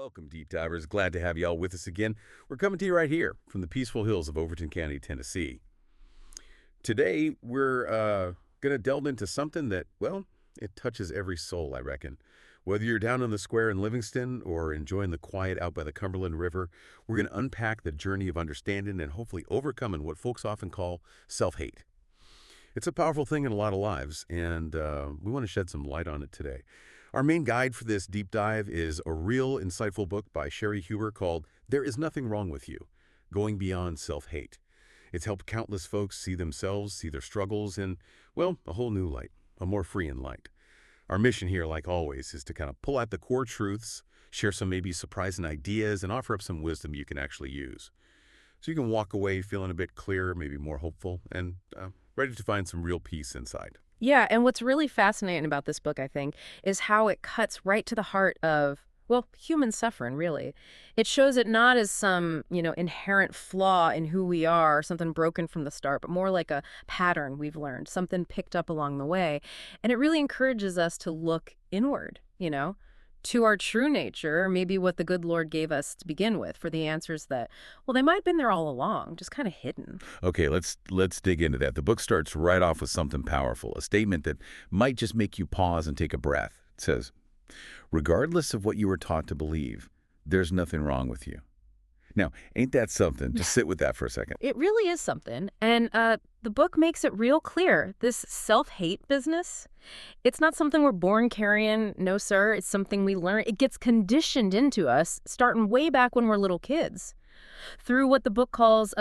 Welcome, Deep Divers. Glad to have you all with us again. We're coming to you right here from the peaceful hills of Overton County, Tennessee. Today, we're going to delve into something that, well, it touches every soul, I reckon. Whether you're down on the square in Livingston or enjoying the quiet out by the Cumberland River, we're going to unpack the journey of understanding and hopefully overcoming what folks often call self-hate. It's a powerful thing in a lot of lives, and we want to shed some light on it today. Our main guide for this deep dive is a real insightful book by Cheri Huber called There Is Nothing Wrong With You, Going Beyond Self-Hate. It's helped countless folks see themselves, see their struggles in, well, a whole new light, a more freeing light. Our mission here, like always, is to kind of pull out the core truths, share some maybe surprising ideas, and offer up some wisdom you can actually use. So you can walk away feeling a bit clearer, maybe more hopeful, and ready to find some real peace inside. Yeah, and what's really fascinating about this book, I think, is how it cuts right to the heart of, well, human suffering, really. It shows it not as some, inherent flaw in who we are, something broken from the start, but more like a pattern we've learned, something picked up along the way. And it really encourages us to look inward, to our true nature, or maybe what the good Lord gave us to begin with, for the answers that, well, they might have been there all along, just kind of hidden. Okay, let's dig into that. The book starts right off with something powerful, a statement that might just make you pause and take a breath. It says, regardless of what you were taught to believe, there's nothing wrong with you. Now, ain't that something? Just sit with that for a second. It really is something. And the book makes it real clear. This self-hate business, it's not something we're born carrying. No, sir. It's something we learn. It gets conditioned into us starting way back when we're little kids through what the book calls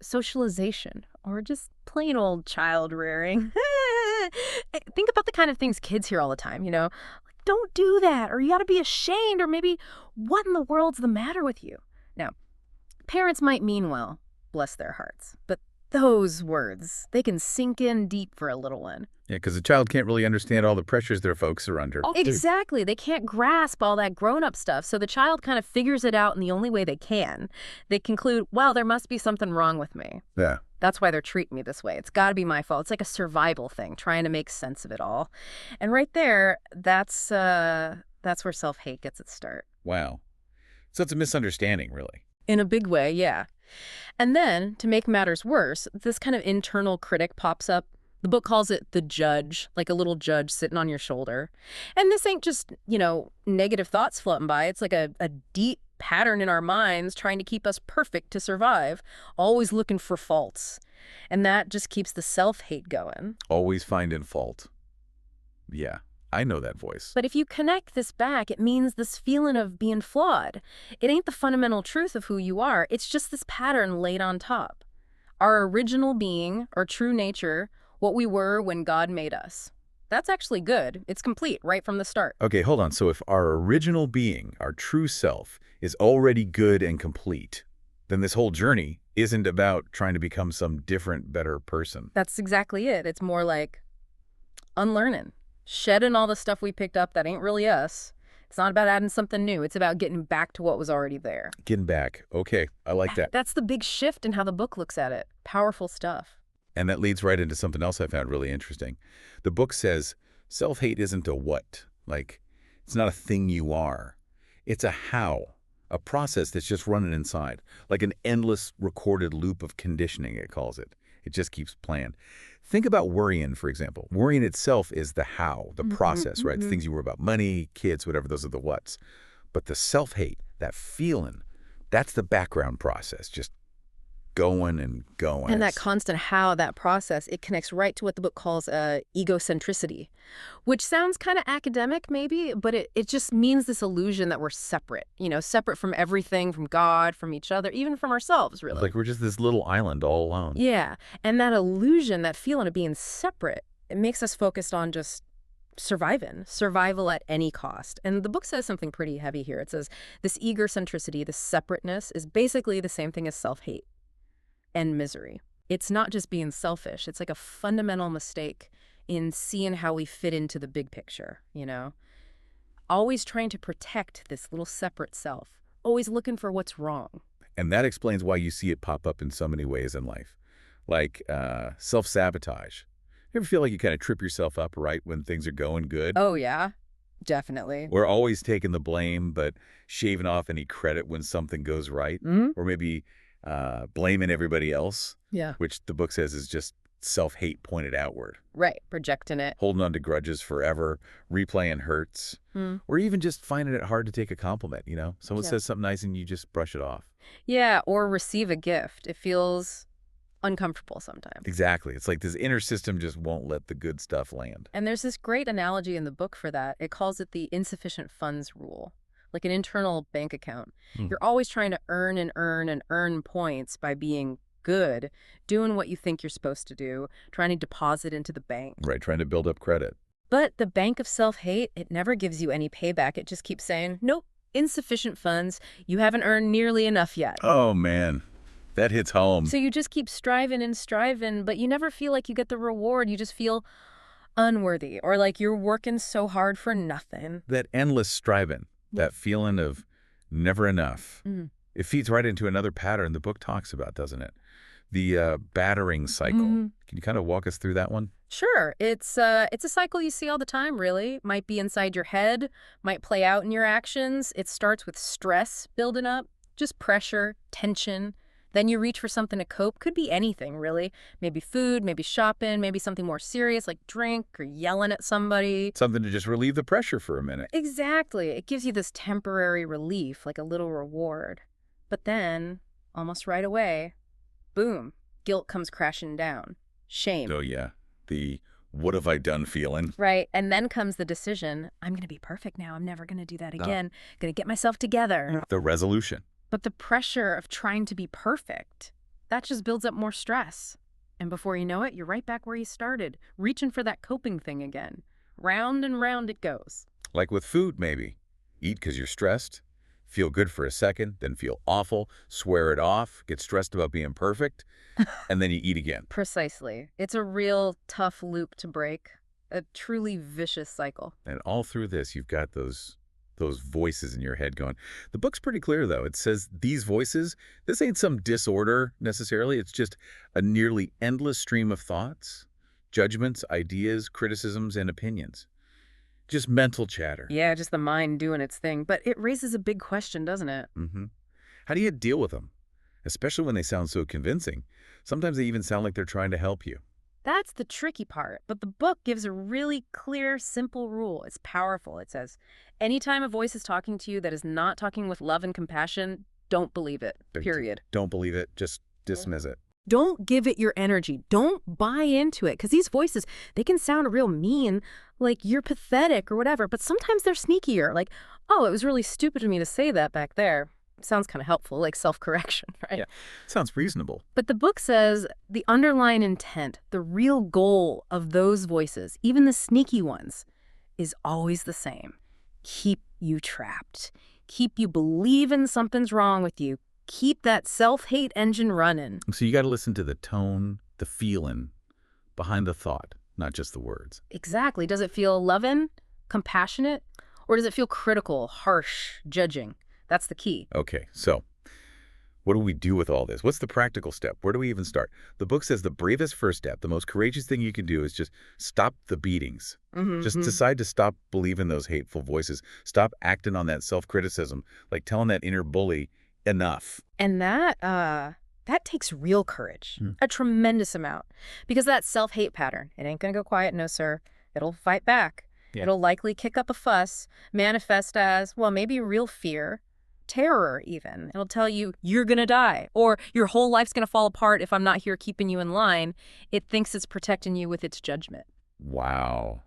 socialization, or just plain old child rearing. Think about the kind of things kids hear all the time, like, don't do that, or you got to be ashamed, or maybe what in the world's the matter with you? Now, parents might mean well, bless their hearts, but those words, they can sink in deep for a little one. Yeah, because a child can't really understand all the pressures their folks are under. Exactly. They can't grasp all that grown-up stuff, so the child kind of figures it out in the only way they can. They conclude, well, there must be something wrong with me. Yeah. That's why they're treating me this way. It's got to be my fault. It's like a survival thing, trying to make sense of it all. And right there, that's where self-hate gets its start. Wow. So it's a misunderstanding, really. In a big way, yeah. And then, to make matters worse, this kind of internal critic pops up. The book calls it the judge, like a little judge sitting on your shoulder. And this ain't just, negative thoughts floating by. It's like a deep pattern in our minds trying to keep us perfect to survive, always looking for faults. And that just keeps the self-hate going. Always finding fault. Yeah. I know that voice. But if you connect this back, it means this feeling of being flawed. It ain't the fundamental truth of who you are. It's just this pattern laid on top. Our original being, our true nature, what we were when God made us. That's actually good. It's complete right from the start. Okay, hold on. So if our original being, our true self, is already good and complete, then this whole journey isn't about trying to become some different, better person. That's exactly it. It's more like unlearning. Shedding all the stuff we picked up that ain't really us. It's not about adding something new. It's about getting back to what was already there. Getting back. Okay, I like that. That's the big shift in how the book looks at it. Powerful stuff. And that leads right into something else I found really interesting. The book says self-hate isn't a what. Like, it's not a thing you are. It's a how. A process that's just running inside. Like an endless recorded loop of conditioning, it calls it. It just keeps playing. Think about worrying, for example. Worrying itself is the how, the process, right? The things you worry about, money, kids, whatever, those are the whats. But the self-hate, that feeling, that's the background process, just going and going. And that constant how, that process, it connects right to what the book calls egocentricity, which sounds kind of academic maybe, but it just means this illusion that we're separate, separate from everything, from God, from each other, even from ourselves, really. Like we're just this little island all alone. Yeah. And that illusion, that feeling of being separate, it makes us focused on just survival at any cost. And the book says something pretty heavy here. It says this egocentricity, this separateness, is basically the same thing as self-hate and misery. It's not just being selfish. It's like a fundamental mistake in seeing how we fit into the big picture, Always trying to protect this little separate self. Always looking for what's wrong. And that explains why you see it pop up in so many ways in life. Like self-sabotage. You ever feel like you kind of trip yourself up right when things are going good? Oh, yeah. Definitely. We're always taking the blame, but shaving off any credit when something goes right, Hmm. or maybe blaming everybody else, Yeah. which the book says is just self-hate pointed outward. Right. Projecting it. Holding on to grudges forever, replaying hurts, Hmm. or even just finding it hard to take a compliment, Someone Yeah. says something nice and you just brush it off. Yeah. Or receive a gift. It feels uncomfortable sometimes. Exactly. It's like this inner system just won't let the good stuff land. And there's this great analogy in the book for that. It calls it the insufficient funds rule, like an internal bank account. Hmm. You're always trying to earn and earn and earn points by being good, doing what you think you're supposed to do, trying to deposit into the bank. Right, trying to build up credit. But the bank of self-hate, it never gives you any payback. It just keeps saying, nope, insufficient funds. You haven't earned nearly enough yet. Oh, man. That hits home. So you just keep striving and striving, but you never feel like you get the reward. You just feel unworthy or like you're working so hard for nothing. That endless striving, that feeling of never enough, Mm. it feeds right into another pattern the book talks about, doesn't it? The battering cycle. Mhm. Can you kind of walk us through that one? Sure. It's a cycle you see all the time, really. Might be inside your head, might play out in your actions. It starts with stress building up, just pressure, tension. Then you reach for something to cope. Could be anything, really. Maybe food, maybe shopping, maybe something more serious like drink or yelling at somebody. Something to just relieve the pressure for a minute. Exactly. It gives you this temporary relief, like a little reward. But then, almost right away, boom, guilt comes crashing down. Shame. Oh, yeah. The what have I done feeling. Right. And then comes the decision, I'm going to be perfect now. I'm never going to do that again. Going to get myself together. The resolution. But the pressure of trying to be perfect, that just builds up more stress. And before you know it, you're right back where you started, reaching for that coping thing again. Round and round it goes. Like with food, maybe. Eat because you're stressed. Feel good for a second, then feel awful, swear it off, get stressed about being perfect, and then you eat again. Precisely. It's a real tough loop to break, a truly vicious cycle. And all through this, you've got those voices in your head going. The book's pretty clear, though. It says these voices, this ain't some disorder necessarily. It's just a nearly endless stream of thoughts, judgments, ideas, criticisms, and opinions. Just mental chatter. Yeah, just the mind doing its thing. But it raises a big question, doesn't it? Mm-hmm. How do you deal with them? Especially when they sound so convincing. Sometimes they even sound like they're trying to help you. That's the tricky part. But the book gives a really clear, simple rule. It's powerful. It says, anytime a voice is talking to you that is not talking with love and compassion, don't believe it, period. Don't believe it. Just dismiss it. Don't give it your energy. Don't buy into it. Because these voices, they can sound real mean, like you're pathetic or whatever. But sometimes they're sneakier. Like, oh, it was really stupid of me to say that back there. Sounds kind of helpful, like self-correction, right? Yeah, sounds reasonable. But the book says the underlying intent, the real goal of those voices, even the sneaky ones, is always the same. Keep you trapped. Keep you believing something's wrong with you. Keep that self-hate engine running. So you got to listen to the tone, the feeling behind the thought, not just the words. Exactly. Does it feel loving, compassionate, or does it feel critical, harsh, judging? That's the key. Okay, so what do we do with all this? What's the practical step? Where do we even start? The book says the bravest first step, the most courageous thing you can do is just stop the beatings. Just decide to stop believing those hateful voices. Stop acting on that self-criticism, like telling that inner bully, enough. And that takes real courage, a tremendous amount. Because that self-hate pattern, it ain't going to go quiet, no, sir. It'll fight back. Yeah. It'll likely kick up a fuss, manifest as, well, maybe real fear, terror even. It'll tell you, you're going to die, or your whole life's going to fall apart if I'm not here keeping you in line. It thinks it's protecting you with its judgment. Wow.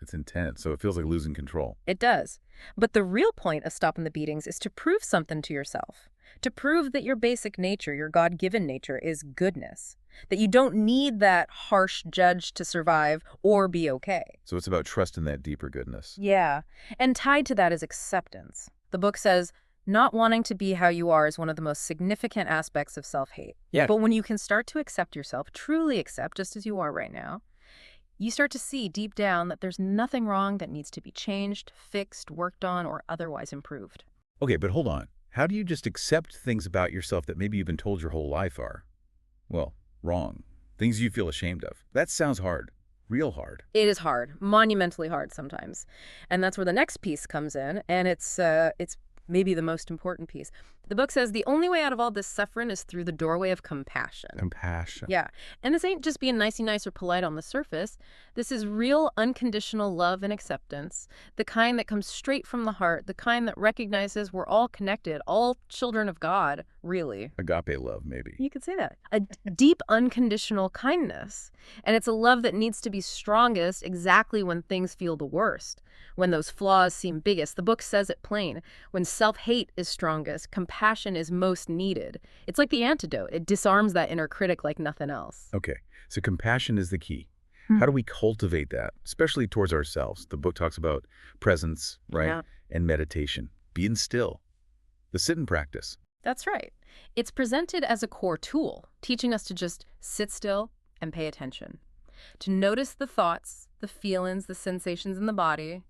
It's intense, so it feels like losing control. It does. But the real point of stopping the beatings is to prove something to yourself. To prove that your basic nature, your God-given nature, is goodness. That you don't need that harsh judge to survive or be okay. So it's about trusting that deeper goodness. Yeah. And tied to that is acceptance. The book says, not wanting to be how you are is one of the most significant aspects of self-hate. Yeah. But when you can start to accept yourself, truly accept just as you are right now, you start to see deep down that there's nothing wrong that needs to be changed, fixed, worked on, or otherwise improved. Okay, but hold on. How do you just accept things about yourself that maybe you've been told your whole life are, well, wrong? Things you feel ashamed of. That sounds hard. Real hard. It is hard, monumentally hard sometimes. And that's where the next piece comes in, and it's maybe the most important piece. The book says the only way out of all this suffering is through the doorway of compassion. Compassion. Yeah. And this ain't just being nicey nice or polite on the surface. This is real unconditional love and acceptance, the kind that comes straight from the heart, the kind that recognizes we're all connected, all children of God, really. Agape love, maybe. You could say that. A deep unconditional kindness. And it's a love that needs to be strongest exactly when things feel the worst, when those flaws seem biggest. The book says it plain. When self-hate is strongest, compassion is most needed. It's like the antidote. It disarms that inner critic like nothing else. Okay, so compassion is the key. How do we cultivate that, especially towards ourselves? The book talks about presence, right? Yeah. And meditation, being still, the sit-in practice. That's right. It's presented as a core tool, teaching us to just sit still and pay attention, to notice the thoughts, the feelings, the sensations in the body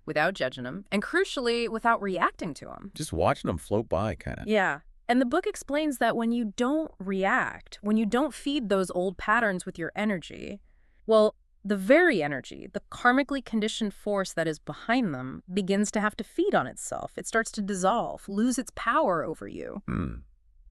without judging them, and crucially, without reacting to them. Just watching them float by, kind of. Yeah. And the book explains that when you don't react, when you don't feed those old patterns with your energy, well, the very energy, the karmically conditioned force that is behind them, begins to have to feed on itself. It starts to dissolve, lose its power over you.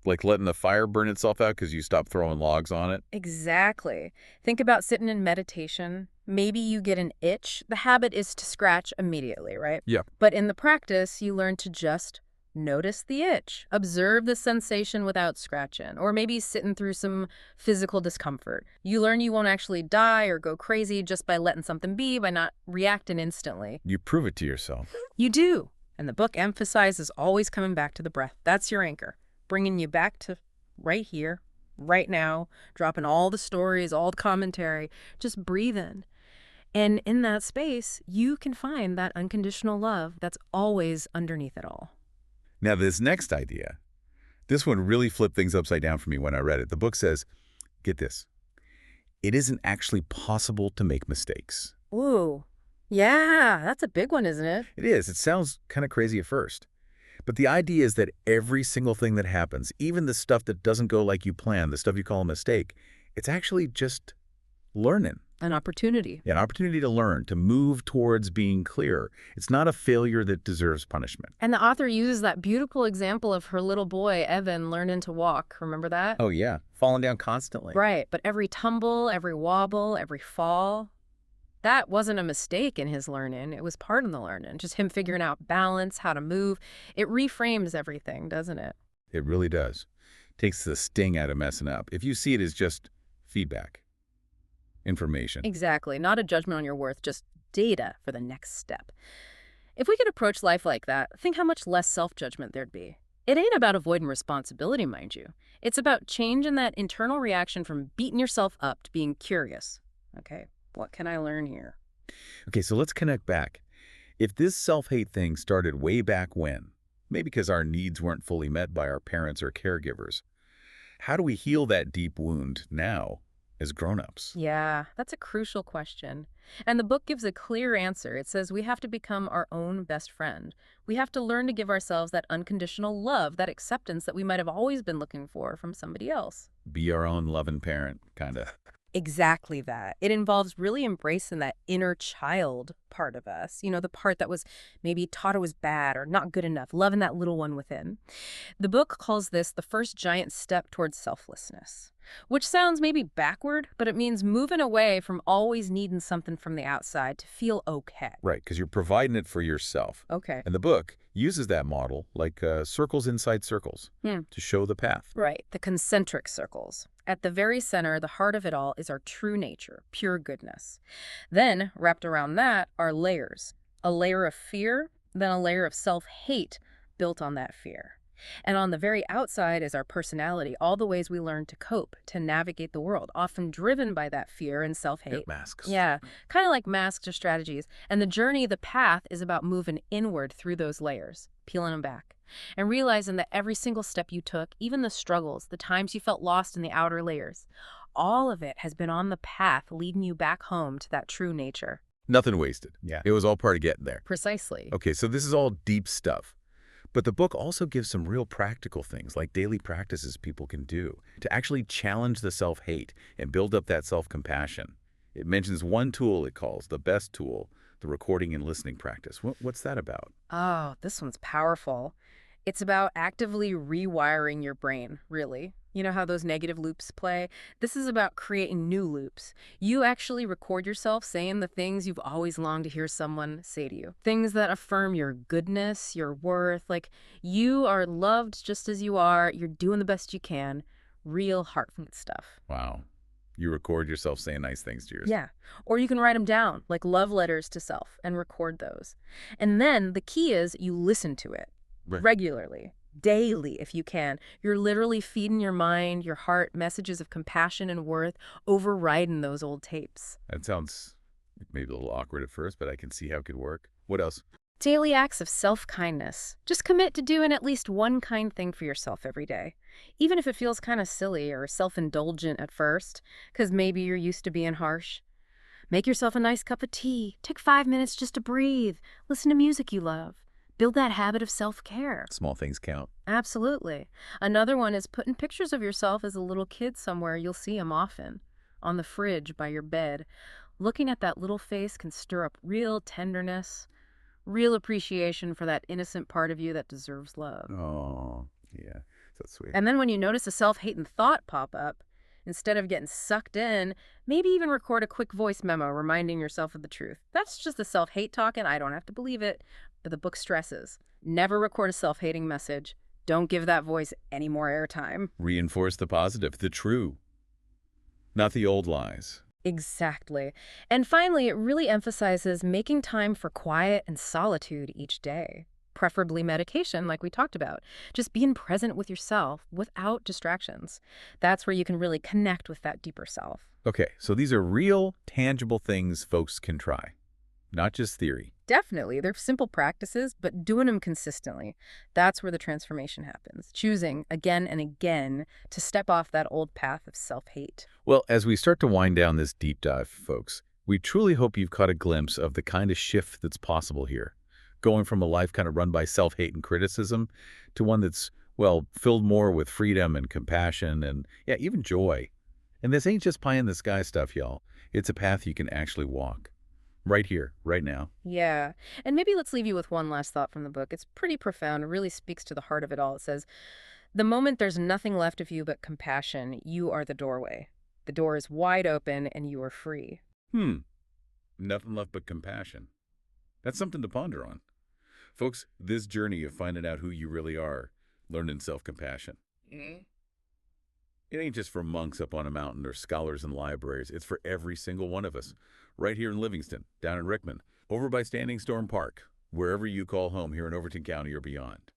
Like letting the fire burn itself out because you stop throwing logs on it. Exactly. Think about sitting in meditation. Maybe you get an itch. The habit is to scratch immediately, right? Yeah. But in the practice, you learn to just notice the itch, observe the sensation without scratching, or maybe sitting through some physical discomfort. You learn you won't actually die or go crazy just by letting something be, by not reacting instantly. You prove it to yourself. You do. And the book emphasizes always coming back to the breath. That's your anchor, bringing you back to right here, right now, dropping all the stories, all the commentary, just breathing. And in that space, you can find that unconditional love that's always underneath it all. Now, this next idea, this one really flipped things upside down for me when I read it. The book says, get this, it isn't actually possible to make mistakes. Ooh, yeah, that's a big one, isn't it? It is. It sounds kind of crazy at first. But the idea is that every single thing that happens, even the stuff that doesn't go like you plan, the stuff you call a mistake, it's actually just learning. An opportunity. Yeah, an opportunity to learn, to move towards being clear. It's not a failure that deserves punishment. And the author uses that beautiful example of her little boy, Evan, learning to walk. Remember that? Oh, yeah. Falling down constantly. Right. But every tumble, every wobble, every fall, that wasn't a mistake in his learning. It was part of the learning. Just him figuring out balance, how to move. It reframes everything, doesn't it? It really does. Takes the sting out of messing up. If you see it as just feedback, information. Exactly. Not a judgment on your worth, just data for the next step. If we could approach life like that, think how much less self-judgment there'd be. It ain't about avoiding responsibility, mind you. It's about changing that internal reaction from beating yourself up to being curious. Okay, what can I learn here? Okay, so let's connect back. If this self-hate thing started way back when, maybe because our needs weren't fully met by our parents or caregivers, how do we heal that deep wound now as grown-ups? Yeah, that's a crucial question. And the book gives a clear answer. It says we have to become our own best friend. We have to learn to give ourselves that unconditional love, that acceptance that we might have always been looking for from somebody else. Be our own loving parent, kind of. Exactly that. It involves really embracing that inner child part of us, the part that was maybe taught it was bad or not good enough, loving that little one within. The book calls this the first giant step towards selflessness, which sounds maybe backward, but it means moving away from always needing something from the outside to feel okay. Right, because you're providing it for yourself. Okay. And the book uses that model like circles inside circles to show the path. Right, the concentric circles. At the very center, the heart of it all is our true nature, pure goodness. Then, wrapped around that, are layers. A layer of fear, then a layer of self-hate built on that fear. And on the very outside is our personality, all the ways we learn to cope, to navigate the world, often driven by that fear and self-hate. Masks. Yeah, kind of like masks or strategies. And the journey, the path, is about moving inward through those layers, peeling them back, and realizing that every single step you took, even the struggles, the times you felt lost in the outer layers, all of it has been on the path leading you back home to that true nature. Nothing wasted. Yeah. It was all part of getting there. Precisely. Okay, so this is all deep stuff. But the book also gives some real practical things, like daily practices people can do to actually challenge the self-hate and build up that self-compassion. It mentions one tool it calls the best tool, the recording and listening practice. What's that about? Oh, this one's powerful. It's about actively rewiring your brain, really. You know how those negative loops play? This is about creating new loops. You actually record yourself saying the things you've always longed to hear someone say to you. Things that affirm your goodness, your worth, like you are loved just as you are, you're doing the best you can. Real heartfelt stuff. Wow. You record yourself saying nice things to yourself. Yeah. Or you can write them down, like love letters to self, and record those. And then the key is you listen to it Right. regularly, daily if you can. You're literally feeding your mind, your heart, messages of compassion and worth, overriding those old tapes. That sounds maybe a little awkward at first, but I can see how it could work. What else? Daily acts of self-kindness. Just commit to doing at least one kind thing for yourself every day, even if it feels kind of silly or self-indulgent at first, because maybe you're used to being harsh. Make yourself a nice cup of tea. Take 5 minutes just to breathe. Listen to music you love. Build that habit of self-care. Small things count. Absolutely. Another one is putting pictures of yourself as a little kid somewhere you'll see them often. On the fridge, by your bed. Looking at that little face can stir up real tenderness, real appreciation for that innocent part of you that deserves love. Oh, yeah. So sweet. And then when you notice a self-hating thought pop up, instead of getting sucked in, maybe even record a quick voice memo reminding yourself of the truth. That's just the self-hate talking. I don't have to believe it, but the book stresses. Never record a self-hating message. Don't give that voice any more airtime. Reinforce the positive, the true, not the old lies. Exactly. And finally, it really emphasizes making time for quiet and solitude each day. Preferably medication, like we talked about. Just being present with yourself without distractions. That's where you can really connect with that deeper self. Okay, so these are real, tangible things folks can try, not just theory. Definitely. They're simple practices, but doing them consistently. That's where the transformation happens. Choosing again and again to step off that old path of self-hate. Well, as we start to wind down this deep dive, folks, we truly hope you've caught a glimpse of the kind of shift that's possible here. Going from a life kind of run by self-hate and criticism to one that's, well, filled more with freedom and compassion and, yeah, even joy. And this ain't just pie-in-the-sky stuff, y'all. It's a path you can actually walk. Right here, right now. Yeah. And maybe let's leave you with one last thought from the book. It's pretty profound. It really speaks to the heart of it all. It says, the moment there's nothing left of you but compassion, you are the doorway. The door is wide open and you are free. Nothing left but compassion. That's something to ponder on. Folks, this journey of finding out who you really are, learning self-compassion. It ain't just for monks up on a mountain or scholars in libraries. It's for every single one of us. Right here in Livingston, down in Rickman, over by Standing Storm Park, wherever you call home here in Overton County or beyond.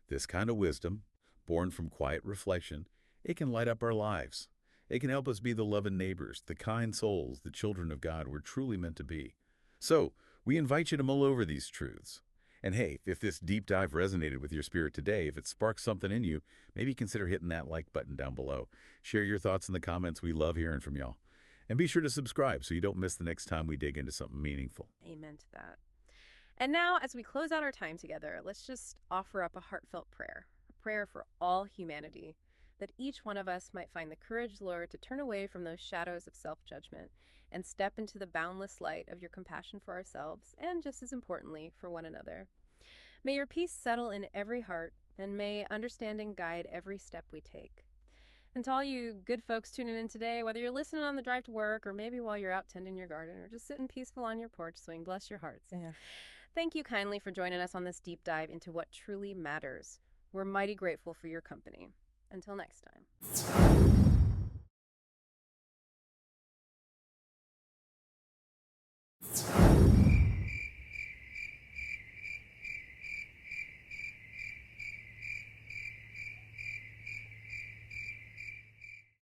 This kind of wisdom, born from quiet reflection, it can light up our lives. It can help us be the loving neighbors, the kind souls, the children of God we're truly meant to be. So, we invite you to mull over these truths. And hey, if this deep dive resonated with your spirit today, if it sparked something in you, maybe consider hitting that like button down below. Share your thoughts in the comments. We love hearing from y'all. And be sure to subscribe so you don't miss the next time we dig into something meaningful. Amen to that. And now, as we close out our time together, let's just offer up a heartfelt prayer. A prayer for all humanity. That each one of us might find the courage, Lord, to turn away from those shadows of self-judgment and step into the boundless light of your compassion for ourselves and, just as importantly, for one another. May your peace settle in every heart, and may understanding guide every step we take. And to all you good folks tuning in today, whether you're listening on the drive to work or maybe while you're out tending your garden or just sitting peaceful on your porch swing, bless your hearts. Yeah. Thank you kindly for joining us on this deep dive into what truly matters. We're mighty grateful for your company. Until next time.